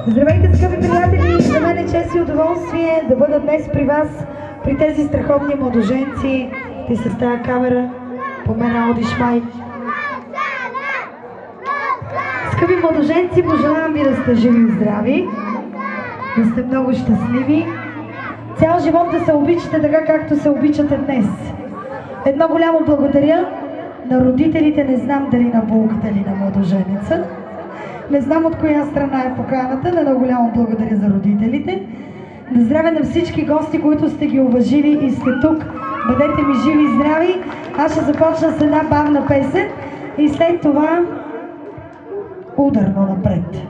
Здравейте, скъпи приятели! За мен е чест и удоволствие да бъда днес при вас, при тези страхотни младоженци. Ти с тази камера по мен одиш май. Скъпи младоженци, пожелавам ви да сте живи и здрави, да сте много щастливи, цял живот да се обичате така, както се обичате днес. Едно голямо благодаря на родителите, не знам дали на булката или на младоженеца. Не знам от коя страна е поканата, но много голямо благодаря за родителите. На здраве на всички гости, които сте ги уважили и сте тук. Бъдете ми живи и здрави. Аз ще започна с една бавна песен и след това ударно напред.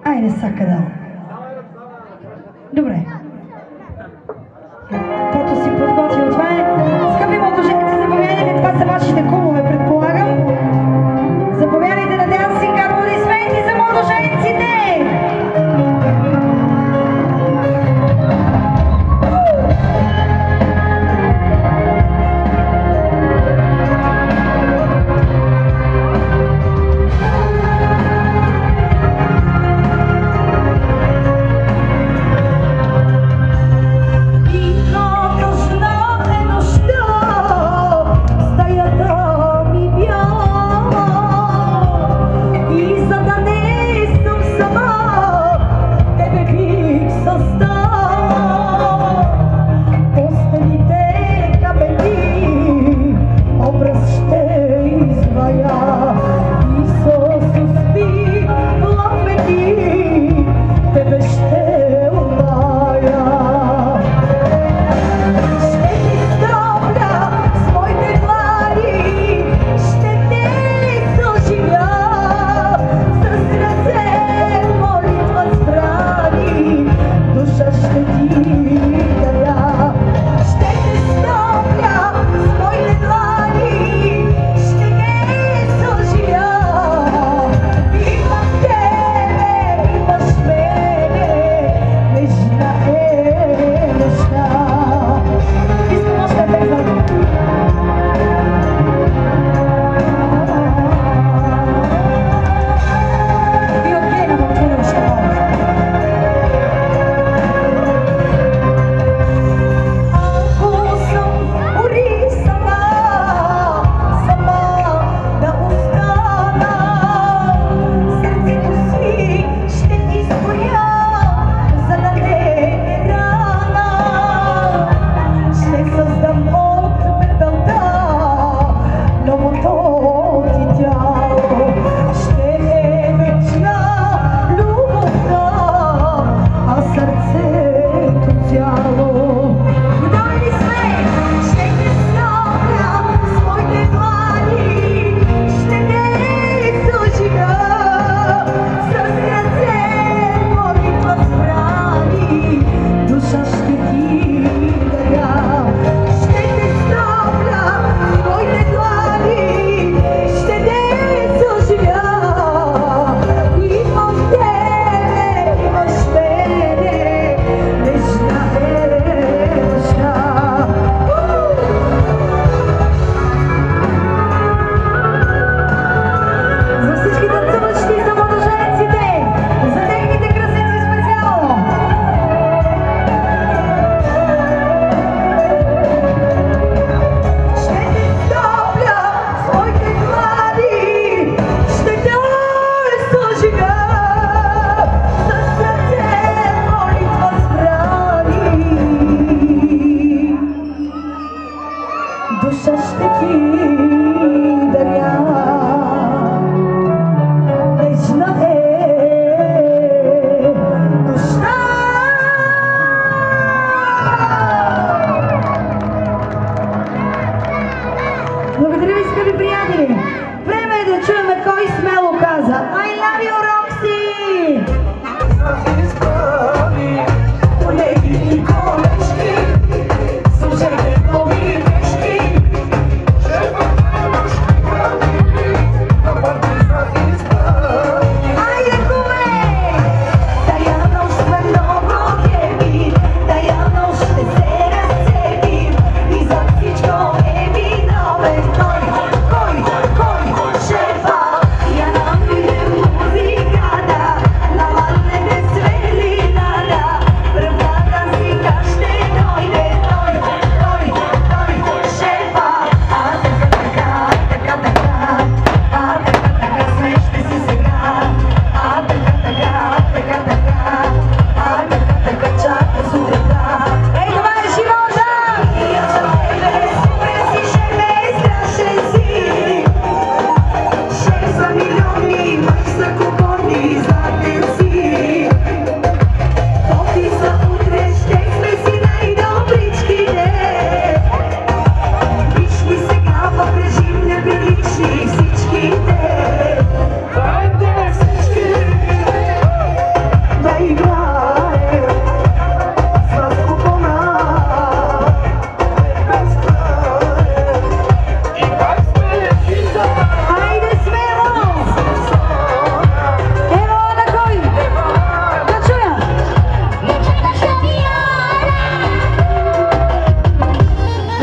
Айде сакада. Добре. Тото си подготвил. Това е. Скъпи младоженци, заповядайте. Това са вашите кумове, предполагам. Заповядайте на дансинг, аплодисменти за младоженците!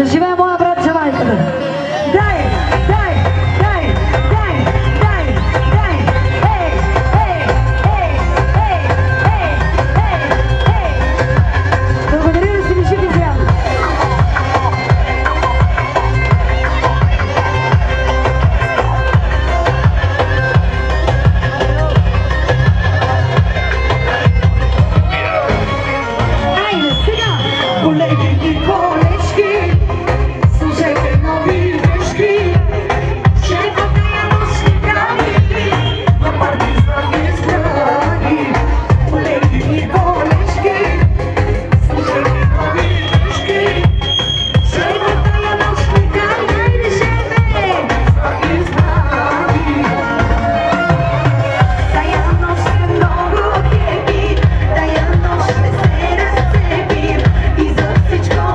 Да живее моя брат Джамайката! Дай! Дай! Дай! Дай! Дай! Дай! Ей! Ей! Ей! Ей! Ей! Ей! Ей! Благодаря да си ви жив и здрав! Всичко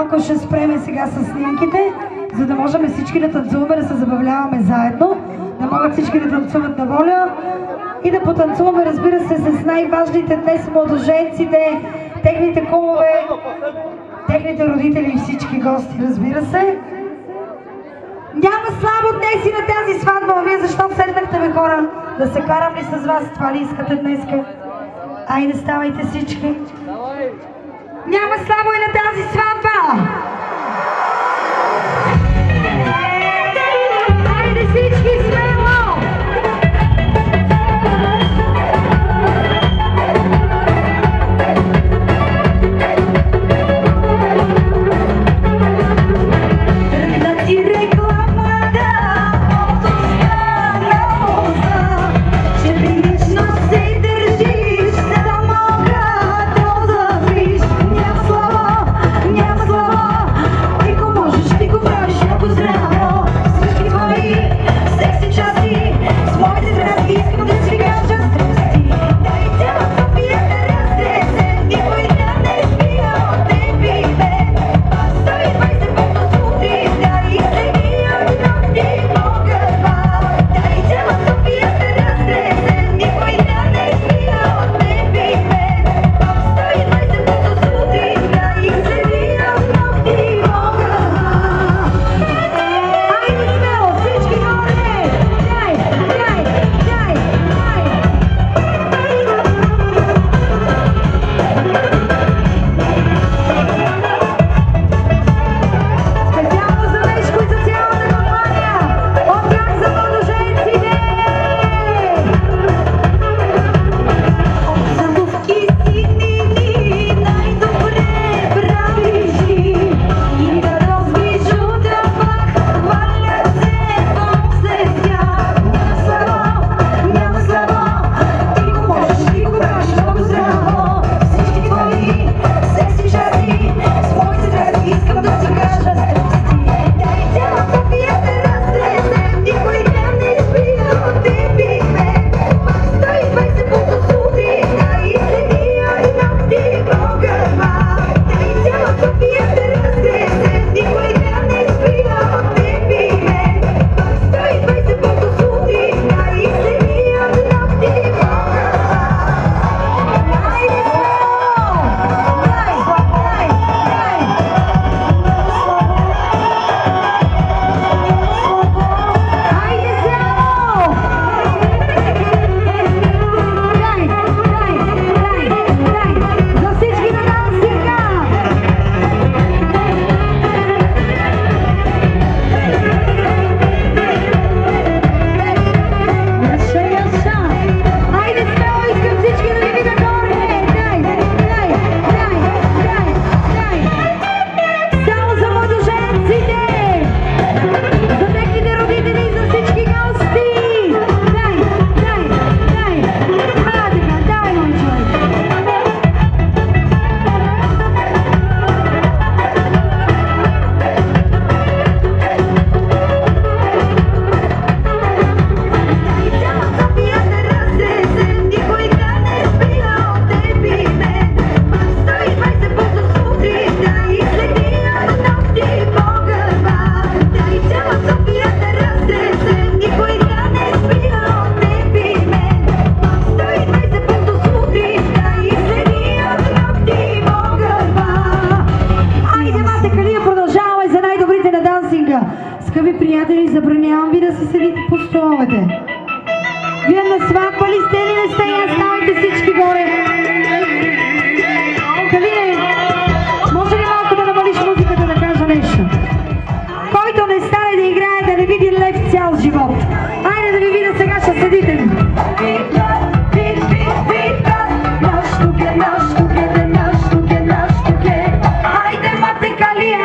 малко ще спреме сега с снимките, за да можем всички да танцуваме, да се забавляваме заедно, да могат всички да танцуват на воля и да потанцуваме, разбира се, с най-важните днес младоженците, техните кумове, техните родители и всички гости, разбира се. Няма слабо днес и на тази сватба, а вие защо седнахте, бе, хора? Да се карам ли с вас? Това ли искате днеска? Айде, ставайте всички. Няма слабо и на тази сватба! Айде всички смело! Скъпи приятели, забранявам ви да се седите по столовете. Вие на сватба ли сте или не сте? Я ставайте всички горе. Калине, може ли малко да намалиш музиката да кажа нещо? Който не стане да играе, да не види лев цял живот. Айде да ви видя сега, ще седите. Айде, мате, кали,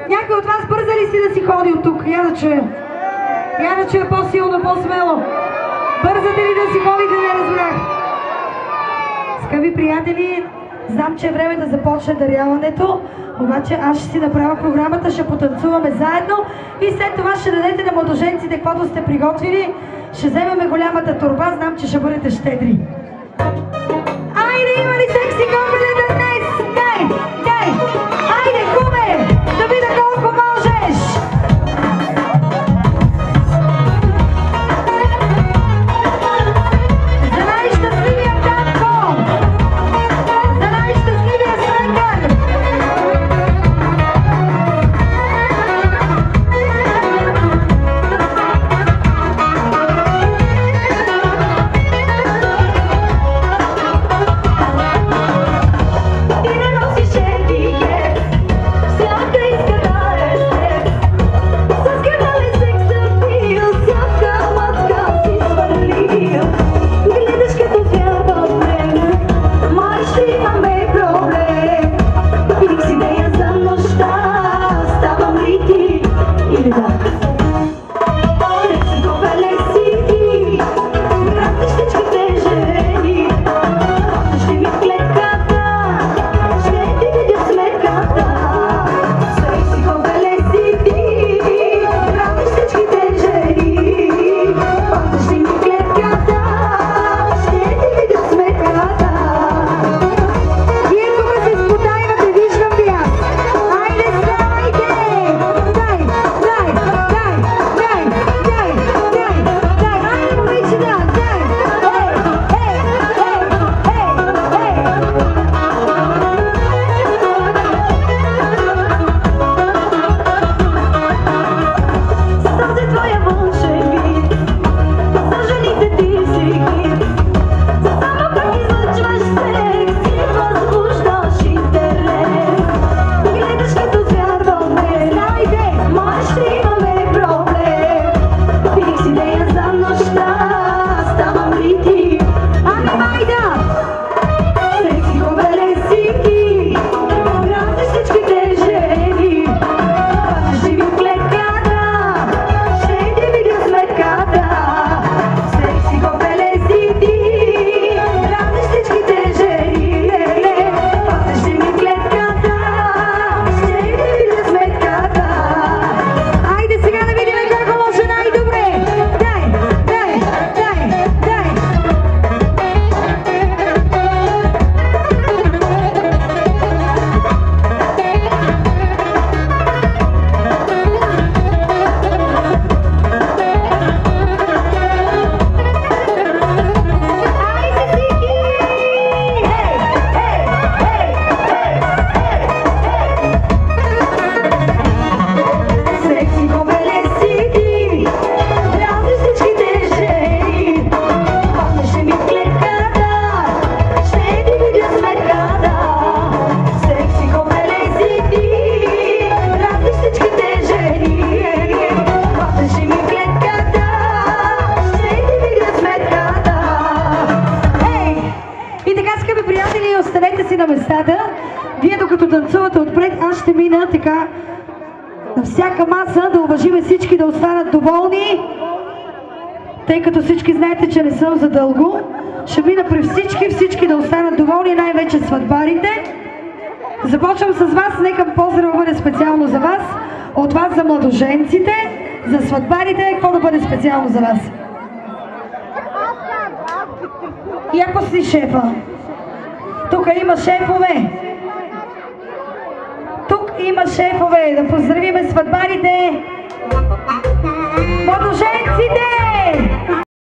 Някой от вас бърза ли си да си ходи от тук? Я да чуя. Я да чуя по-силно, по-смело. Бързате ли да си ходите, не разбрах. Скъпи приятели, знам, че е време да започне даряването, обаче аз ще си направя програмата, ще потанцуваме заедно и след това ще дадете на младоженците каквото сте приготвили. Ще вземем голямата торба, знам, че ще бъдете щедри. Айде, има ли секси комплета днес? Дай, дай! Айде, куме! Да видя колко можеш! За най-щастливия татко! За най-щастливия свекър! Вие докато танцувате отпред, аз ще мина така на всяка маса, да уважиме всички да останат доволни, тъй като всички знаете, че не съм за дълго. Ще мина при всички да останат доволни, най-вече сватбарите. Започвам с вас, нека поздрава бъде специално за вас, от вас за младоженците, за сватбарите, какво да бъде специално за вас? И ако си шефа, тук има шефове. Тук има шефове. Да поздравиме сватбарите. Младоженците!